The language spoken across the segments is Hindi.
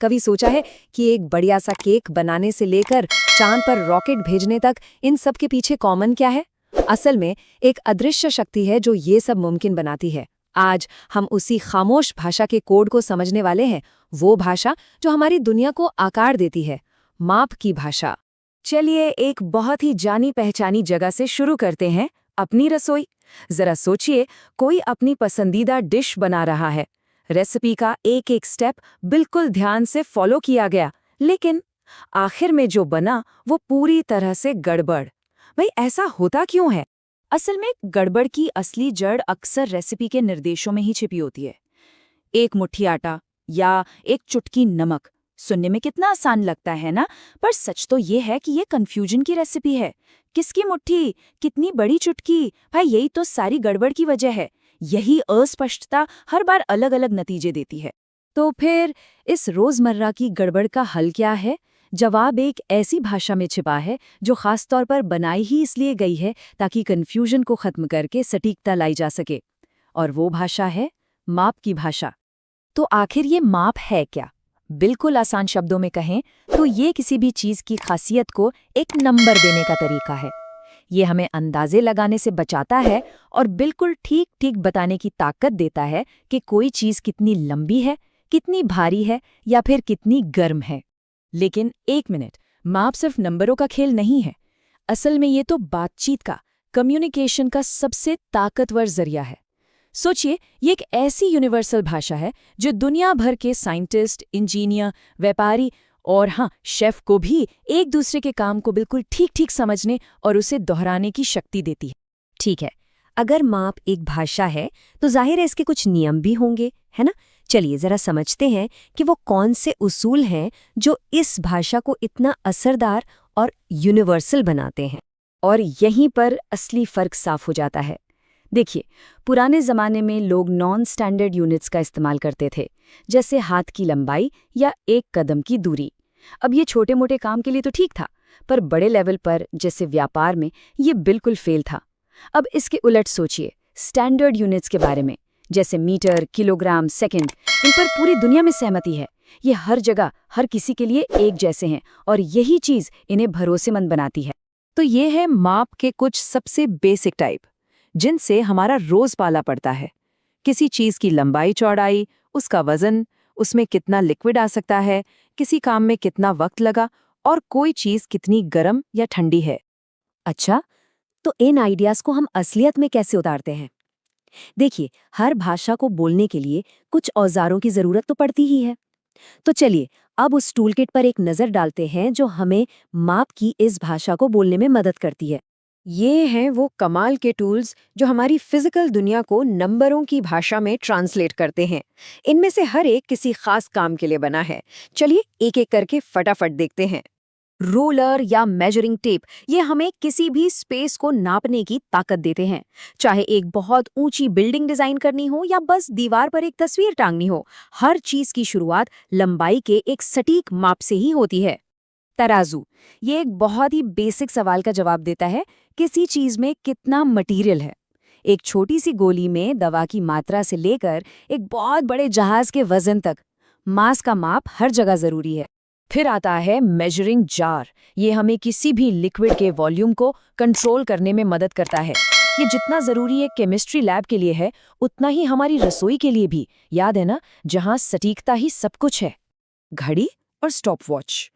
कभी सोचा है कि एक बढ़िया सा केक बनाने से लेकर चांद पर रॉकेट भेजने तक इन सब के पीछे कॉमन क्या है? असल में एक अदृश्य शक्ति है जो ये सब मुमकिन बनाती है। आज हम उसी खामोश भाषा के कोड को समझने वाले हैं, वो भाषा जो हमारी दुनिया को आकार देती है, माप की भाषा। चलिए एक बहुत ही जानी पहचानी जगह से शुरू करते हैं, अपनी रसोई। जरा सोचिए, कोई अपनी पसंदीदा डिश बना रहा है। रेसिपी का एक एक स्टेप बिल्कुल ध्यान से फॉलो किया गया, लेकिन आखिर में जो बना वो पूरी तरह से गड़बड़। भाई ऐसा होता क्यों है? असल में गड़बड़ की असली जड़ अक्सर रेसिपी के निर्देशों में ही छिपी होती है। एक मुट्ठी आटा या एक चुटकी नमक सुनने में कितना आसान लगता है ना, पर सच तो ये है कि ये कंफ्यूजन की रेसिपी है। किसकी मुट्ठी, कितनी बड़ी चुटकी, भाई यही तो सारी गड़बड़ की वजह है। यही अस्पष्टता हर बार अलग अलग नतीजे देती है। तो फिर इस रोजमर्रा की गड़बड़ का हल क्या है? जवाब एक ऐसी भाषा में छिपा है जो खास तौर पर बनाई ही इसलिए गई है ताकि कंफ्यूजन को खत्म करके सटीकता लाई जा सके। और वो भाषा है माप की भाषा। तो आखिर ये माप है क्या? बिल्कुल आसान शब्दों में कहें तो ये किसी भी चीज की खासियत को एक नंबर देने का तरीका है। ये हमें अंदाजे लगाने से बचाता है और बिल्कुल ठीक ठीक बताने की ताकत देता है कि कोई चीज कितनी लंबी है, कितनी भारी है या फिर कितनी गर्म है। लेकिन एक मिनट, माप सिर्फ नंबरों का खेल नहीं है। असल में ये तो बातचीत का, कम्युनिकेशन का सबसे ताकतवर जरिया है। सोचिए, ये एक ऐसी यूनिवर्सल भाषा है जो दुनिया भर के साइंटिस्ट, इंजीनियर, व्यापारी और हाँ शेफ को भी एक दूसरे के काम को बिल्कुल ठीक ठीक समझने और उसे दोहराने की शक्ति देती है। ठीक है, अगर माप एक भाषा है तो जाहिर है इसके कुछ नियम भी होंगे, है ना? चलिए जरा समझते हैं कि वो कौन से उसूल हैं जो इस भाषा को इतना असरदार और यूनिवर्सल बनाते हैं। और यहीं पर असली फर्क साफ हो जाता है। देखिए, पुराने ज़माने में लोग नॉन स्टैंडर्ड यूनिट्स का इस्तेमाल करते थे, जैसे हाथ की लंबाई या एक कदम की दूरी। अब ये छोटे मोटे काम के लिए तो ठीक था, पर बड़े लेवल पर जैसे व्यापार में ये बिल्कुल फेल था। अब इसके उलट सोचिए स्टैंडर्ड यूनिट्स के बारे में, जैसे मीटर, किलोग्राम, सेकंड। इन पर पूरी दुनिया में सहमति है। ये हर जगह हर किसी के लिए एक जैसे हैं और यही चीज़ इन्हें भरोसेमंद बनाती है। तो ये है माप के कुछ सबसे बेसिक टाइप जिनसे हमारा रोज पाला पड़ता है। किसी चीज की लंबाई चौड़ाई, उसका वजन, उसमें कितना लिक्विड आ सकता है, किसी काम में कितना वक्त लगा और कोई चीज कितनी गर्म या ठंडी है। अच्छा, तो इन आइडियाज को हम असलियत में कैसे उतारते हैं? देखिए, हर भाषा को बोलने के लिए कुछ औजारों की जरूरत तो पड़ती ही है। तो चलिए अब उस टूलकिट पर एक नजर डालते हैं जो हमें माप की इस भाषा को बोलने में मदद करती है। ये हैं वो कमाल के टूल्स जो हमारी फिजिकल दुनिया को नंबरों की भाषा में ट्रांसलेट करते हैं। इनमें से हर एक किसी खास काम के लिए बना है। चलिए एक एक करके फटाफट देखते हैं। रूलर या मेजरिंग टेप, ये हमें किसी भी स्पेस को नापने की ताकत देते हैं। चाहे एक बहुत ऊंची बिल्डिंग डिजाइन करनी हो या बस दीवार पर एक तस्वीर टांगनी हो, हर चीज की शुरुआत लंबाई के एक सटीक माप से ही होती है। तराजू, ये एक बहुत ही बेसिक सवाल का जवाब देता है, किसी चीज में कितना मटेरियल है। एक छोटी सी गोली में दवा की मात्रा से लेकर एक बहुत बड़े जहाज के वजन तक मास का माप हर जगह जरूरी है। फिर आता है मेजरिंग जार। ये हमें किसी भी लिक्विड के वॉल्यूम को कंट्रोल करने में मदद करता है। ये जितना जरूरी है केमिस्ट्री लैब के लिए है, उतना ही हमारी रसोई के लिए भी। याद है ना, जहां सटीकता ही सब कुछ है। घड़ी और स्टॉप वॉच,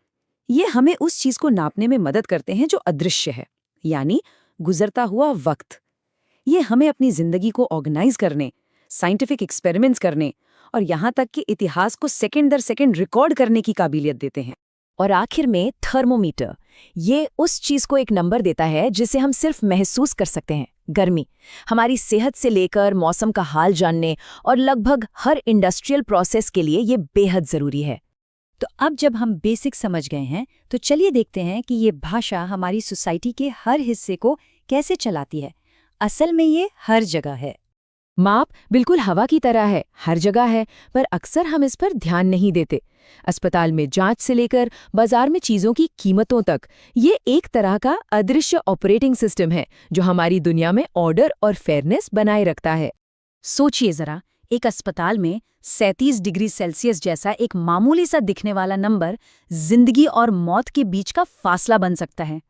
ये हमें उस चीज को नापने में मदद करते हैं जो अदृश्य है, यानी गुजरता हुआ वक्त। ये हमें अपनी जिंदगी को ऑर्गेनाइज करने, साइंटिफिक एक्सपेरिमेंट्स करने और यहाँ तक कि इतिहास को सेकंड दर सेकंड रिकॉर्ड करने की काबिलियत देते हैं। और आखिर में थर्मोमीटर, ये उस चीज को एक नंबर देता है जिसे हम सिर्फ महसूस कर सकते हैं। गर्मी, हमारी सेहत से लेकर मौसम का हाल जानने और लगभग हर इंडस्ट्रियल प्रोसेस के लिए ये बेहद जरूरी है। तो अब जब हम बेसिक समझ गए हैं, तो चलिए देखते हैं कि ये भाषा हमारी सोसाइटी के हर हिस्से को कैसे चलाती है। असल में ये हर जगह है। माप बिल्कुल हवा की तरह है, हर जगह है, पर अक्सर हम इस पर ध्यान नहीं देते। अस्पताल में जांच से लेकर बाजार में चीजों की कीमतों तक, ये एक तरह का अदृश्य ऑपरेटिंग सिस्टम है जो हमारी दुनिया में ऑर्डर और फेयरनेस बनाए रखता है। सोचिए जरा, एक अस्पताल में 37 डिग्री सेल्सियस जैसा एक मामूली सा दिखने वाला नंबर जिंदगी और मौत के बीच का फासला बन सकता है।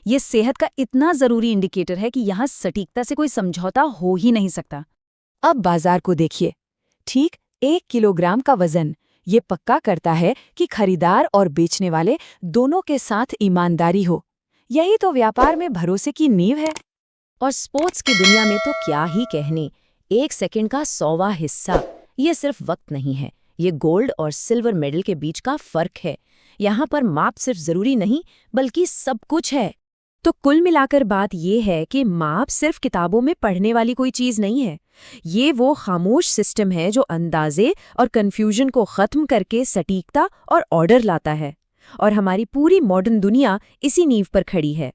ये सेहत का इतना जरूरी इंडिकेटर है कि यहाँ सटीकता से कोई समझौता हो ही नहीं सकता। अब बाजार को देखिए। ठीक 1 किलोग्राम का वजन ये पक्का करता है कि खरीदार और बेचने वाले दोनों के साथ ईमानदारी हो। यही तो व्यापार में भरोसे की नींव है। और स्पोर्ट्स की दुनिया में तो क्या ही कहने, 1 सेकंड का 100वां हिस्सा, ये सिर्फ वक्त नहीं है, ये गोल्ड और सिल्वर मेडल के बीच का फर्क है। यहाँ पर माप सिर्फ जरूरी नहीं बल्कि सब कुछ है। तो कुल मिलाकर बात ये है कि माप सिर्फ किताबों में पढ़ने वाली कोई चीज नहीं है। ये वो खामोश सिस्टम है जो अंदाजे और कंफ्यूजन को खत्म करके सटीकता और ऑर्डर लाता है। और हमारी पूरी मॉडर्न दुनिया इसी नींव पर खड़ी है।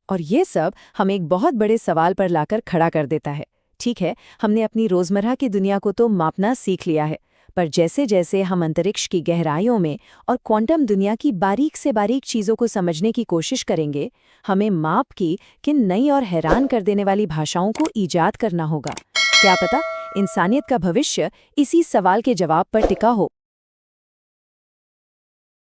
और ये सब हमें एक बहुत बड़े सवाल पर लाकर खड़ा कर देता है। ठीक है, हमने अपनी रोजमर्रा की दुनिया को तो मापना सीख लिया है, पर जैसे जैसे हम अंतरिक्ष की गहराइयों में और क्वांटम दुनिया की बारीक से बारीक चीज़ों को समझने की कोशिश करेंगे, हमें माप की किन नई और हैरान कर देने वाली भाषाओं को ईजाद करना होगा। क्या पता इंसानियत का भविष्य इसी सवाल के जवाब पर टिका हो।